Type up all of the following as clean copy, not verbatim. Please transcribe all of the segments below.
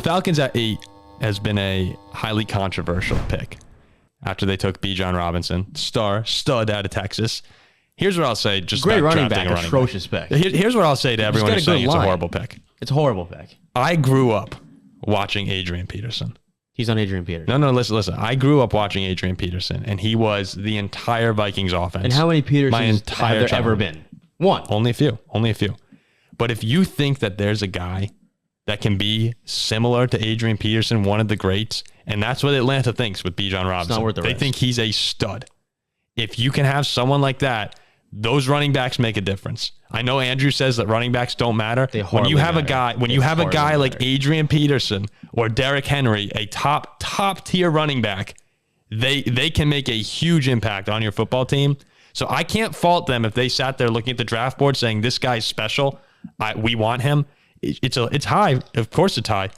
The Falcons at 8 has been a highly controversial pick after they took Bijan Robinson, stud out of Texas. Here's what I'll say. Just great running back, atrocious pick. Here's what I'll say to everyone who's saying it's a horrible pick. It's a horrible pick. I grew up watching Adrian Peterson. He's on Adrian Peterson. No, listen. I grew up watching Adrian Peterson, and he was the entire Vikings offense. And how many Petersons have there ever been? One. Only a few. But if you think that there's a guy that can be similar to Adrian Peterson, one of the greats, and that's what Atlanta thinks with Bijan Robinson. It's not worth the risk. They think he's a stud. If you can have someone like that, those running backs make a difference. I know Andrew says that running backs don't matter. When you have a guy like Adrian Peterson or Derrick Henry, a top tier running back, they can make a huge impact on your football team. So I can't fault them if they sat there looking at the draft board saying this guy's special. We want him. It's high, of course it's high,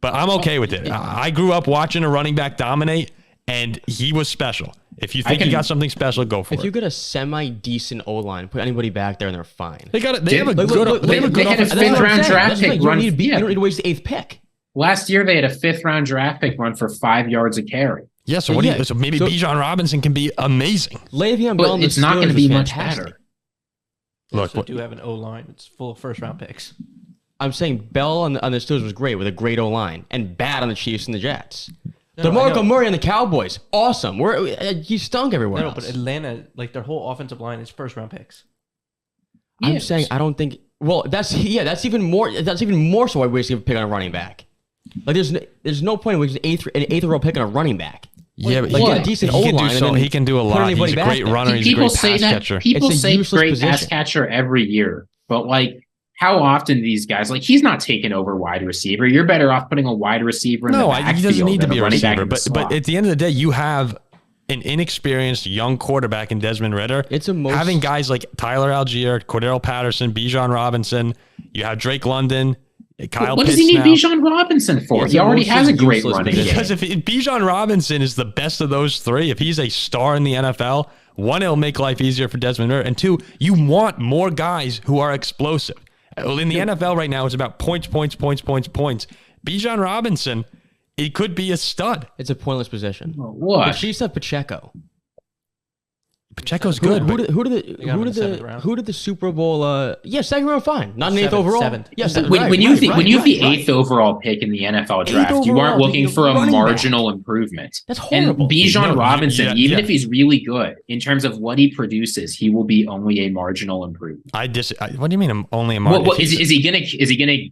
but I'm okay with it. I grew up watching a running back dominate, and he was special. If you think you got something special, go for it. If you get a semi-decent O-line, put anybody back there and they're fine. They have a good fifth-round draft pick run. You don't need to waste the 8th pick. Last year, they had a 5th-round draft pick run for 5 yards a carry. Yeah, so maybe Bijan Robinson can be amazing. Le'Veon Bell, it's not going to be much better. Look, we do have an O-line. It's full of first-round picks. I'm saying Bell on the Steelers was great with a great O-line and bad on the Chiefs and the Jets. No, DeMarco Murray and the Cowboys, awesome. He stunk everywhere else. But Atlanta, like their whole offensive line is first-round picks. I'm saying I don't think. Well, that's even more. That's even more so why we should pick on a running back. Like there's no point in wasting an eighth overall pick on a running back. Yeah, but get a decent O-line. He can do a lot. He's a great runner. He's a great pass catcher. People say great pass catcher every year, but like. How often these guys, like he's not taking over wide receiver. You're better off putting a wide receiver in the backfield. He doesn't need to be a receiver. But at the end of the day, you have an inexperienced young quarterback in Desmond Ridder. Having guys like Tyler Algier, Cordero Patterson, Bijan Robinson. You have Drake London, Kyle Pitts. What does he need Bijan Robinson for? He already has a great running game. Because if Bijan Robinson is the best of those three, if he's a star in the NFL, one, it'll make life easier for Desmond Ridder, and two, you want more guys who are explosive. Well, in the NFL right now, it's about points. Bijan Robinson, he could be a stud. It's a pointless position. What? The Chiefs have Pacheco. Pacheco's good. Who did the Super Bowl? Second round, fine. Not an 8th overall. Seventh. Yes. When you have the 8th overall pick in the NFL draft, you aren't looking for a marginal improvement. That's horrible. And Bijan Robinson, even if he's really good in terms of what he produces, he will be only a marginal improvement. What do you mean only a marginal? Is he gonna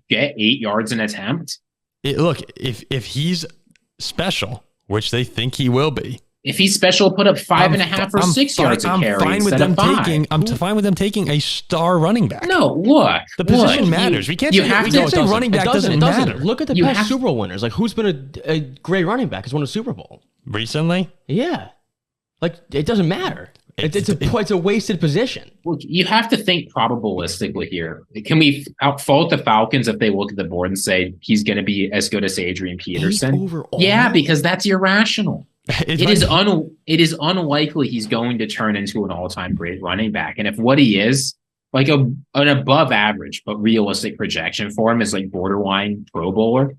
get 8 yards an attempt? Look, if he's special, which they think he will be. If he's special, put up 5.5 or 6 yards a carry. I'm fine with them taking a star running back. No, look. The position matters. We can't say running back doesn't matter. Look at the past Super Bowl winners. Like, who's been a great running back has won a Super Bowl? Recently? Yeah. Like, it doesn't matter. It's a wasted position. Well, you have to think probabilistically here. Can we fault the Falcons if they look at the board and say he's going to be as good as Adrian Peterson? Yeah, because that's irrational. It is unlikely he's going to turn into an all-time great running back. And if what he is, like an above average but realistic projection for him is like borderline Pro Bowler,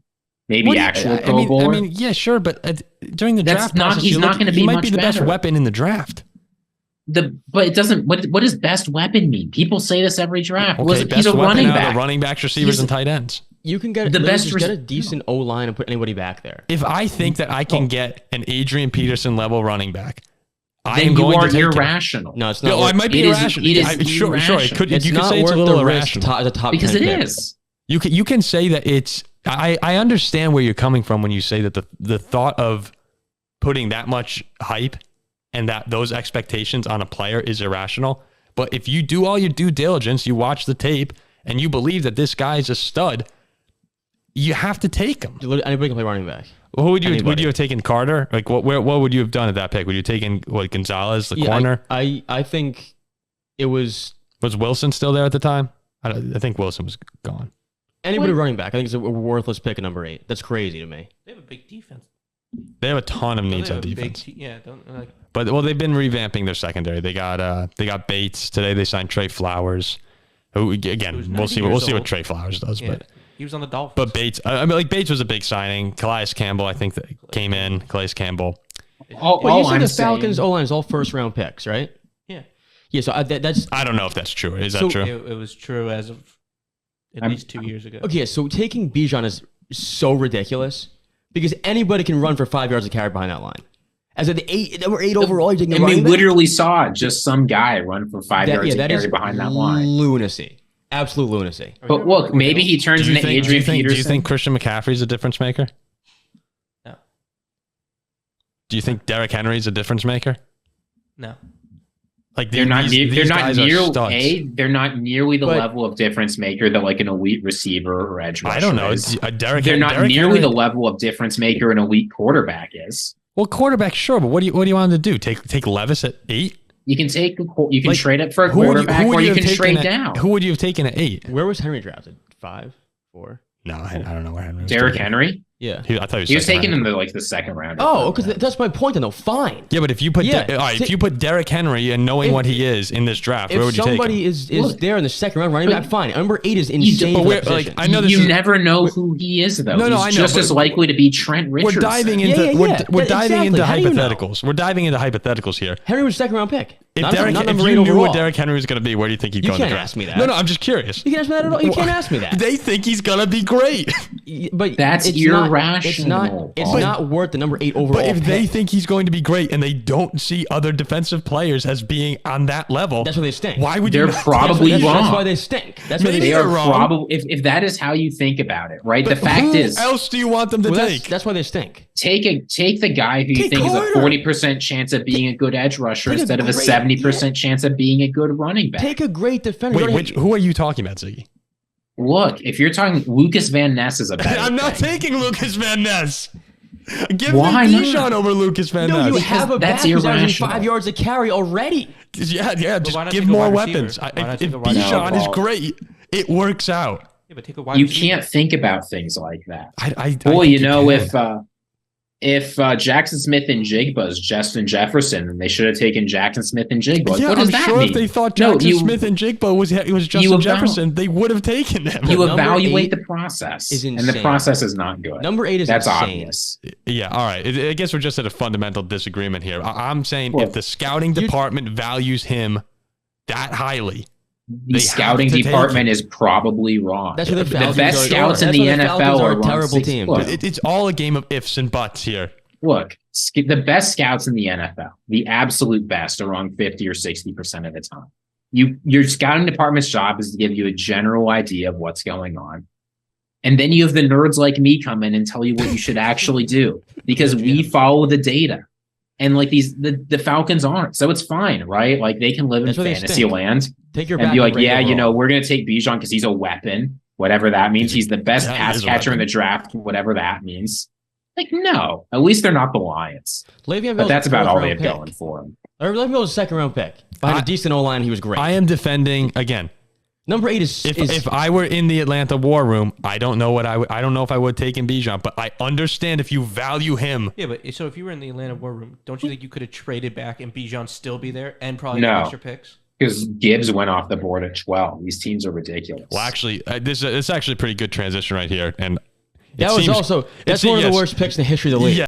maybe Pro Bowler. I mean, yeah, sure, but during the draft process, he might be the best weapon in the draft. But it doesn't. What does best weapon mean? People say this every draft. Okay, he's a running back. Running backs, receivers, and tight ends. You can get get a decent O-line and put anybody back there. If I think that I can get an Adrian Peterson level running back, then you are irrational. No, it's not. No, I might be irrational. Sure. It could. You could say it's a little irrational. Because it is. You can say that it's. I understand where you're coming from when you say that the thought of putting that much hype and that those expectations on a player is irrational. But if you do all your due diligence, you watch the tape, and you believe that this guy is a stud, you have to take him. Anybody can play running back. Well, would you have taken Carter? Like what would you have done at that pick? Would you have taken Gonzalez, the corner? I think it was Wilson still there at the time? I think Wilson was gone. Anybody running back, I think it's a worthless pick at number 8. That's crazy to me. They have a big defense. They have a ton of needs on defense. Don't. But they've been revamping their secondary. They got Bates today. They signed Trey Flowers. Who again? We'll see what Trey Flowers does. Yeah. He was on the Dolphins. But Bates, Bates was a big signing. Calais Campbell, I think, that came in. Calais Campbell. You said the Falcons O-line is all first-round picks, right? Yeah. Yeah, so that's... I don't know if that's true. Is that true? It was true as of at least 2 years ago. Okay, so taking Bijan is so ridiculous because anybody can run for 5 yards of carry behind that line. As an number 8 overall, you're taking and we literally saw just some guy run for 5 yards of carry behind that line. Lunacy. Absolute lunacy. But look, maybe he turns into Adrian Peterson. Do you think Christian McCaffrey's a difference maker? No. Do you think Derrick Henry's a difference maker? No. Like they're not nearly the level of difference maker that like an elite receiver or edge rusher I don't know. Is. They're not nearly the level of difference maker an elite quarterback is. Well, quarterback, sure, but what do you want him to do? Take Levis at 8? You can trade up for a quarterback, or you can trade down. Who would you have taken at 8? Where was Henry drafted? 5, 4? No, I don't know where Henry was. Derrick Henry? Yeah, I thought he was taken in the second round. Oh, because that's my point. Then, though, fine. Yeah, but if you put if you put Derrick Henry and knowing what he is in this draft, where would you take him? If somebody is there in the second round running back, fine. Number 8 is insane. But I know you never know who he is though. No, He's just as likely to be Trent Richardson. We're diving into hypotheticals. We're diving into hypotheticals here. Henry was a second round pick. If you knew what Derrick Henry was going to be, where do you think he'd go? You can't ask me that. No, I'm just curious. You can't ask me that at all. You can't ask me that. They think he's going to be great. But that's irrational. It's not worth the number 8 overall. But if they think he's going to be great and they don't see other defensive players as being on that level, that's why they stink. Why would they're probably wrong? That's why they stink. That's why they are probably. If that is how you think about it, right? But the fact is, who else do you want them to take? That's why they stink. Take the guy who you think is a 40% chance of being a good edge rusher instead of a 70% chance of being a good running back. Take a great defender. Wait, who are you talking about, Ziggy? Look, if you're talking Lucas Van Ness is a better I'm not taking Lucas Van Ness. Give Why me Bijan over Lucas Van Ness. No, you have a back who's averaging 5 yards of carry already. Yeah, just give more weapons. If Bijan is great, it works out. Yeah, but take a wide you receiver. can't think about things like that. I if Jackson Smith and Jigba is Justin Jefferson, then they should have taken Jackson Smith and Jigba. Yeah, what does I'm that sure mean? If they thought Jackson Smith and Jigba was Justin Jefferson, they would have taken him. You evaluate the process, and the process is not good. Number 8 is that's insane. Obvious. Yeah, all right. I guess we're just at a fundamental disagreement here. I'm saying if the scouting department values him that highly, the scouting department is probably wrong. That's what the best scouts in the NFL are a terrible team. It's all a game of ifs and buts here. Look, the best scouts in the NFL, the absolute best, are wrong 50 or 60% of the time. Your scouting department's job is to give you a general idea of what's going on. And then you have the nerds like me come in and tell you what you should actually do because we follow the data. And like the Falcons aren't. So it's fine, right? Like they can live in fantasy land and be like, we're going to take Bijan because he's a weapon, whatever that means. He's the best pass catcher in the draft, whatever that means. Like, no, at least they're not the Lions. But that's about all they have going for him. Le'Veon Bell was a second-round pick. Behind a decent O-line, he was great. I am defending, again, number 8 is if I were in the Atlanta war room, I don't know I don't know if I would take in Bijan, but I understand if you value him. Yeah, but so if you were in the Atlanta war room, don't you think you could have traded back and Bijan still be there and probably get extra picks? Because Gibbs went off the board at 12. These teams are ridiculous. Well, actually, this is actually a pretty good transition right here, and that's one of the worst picks in the history of the league. Yeah.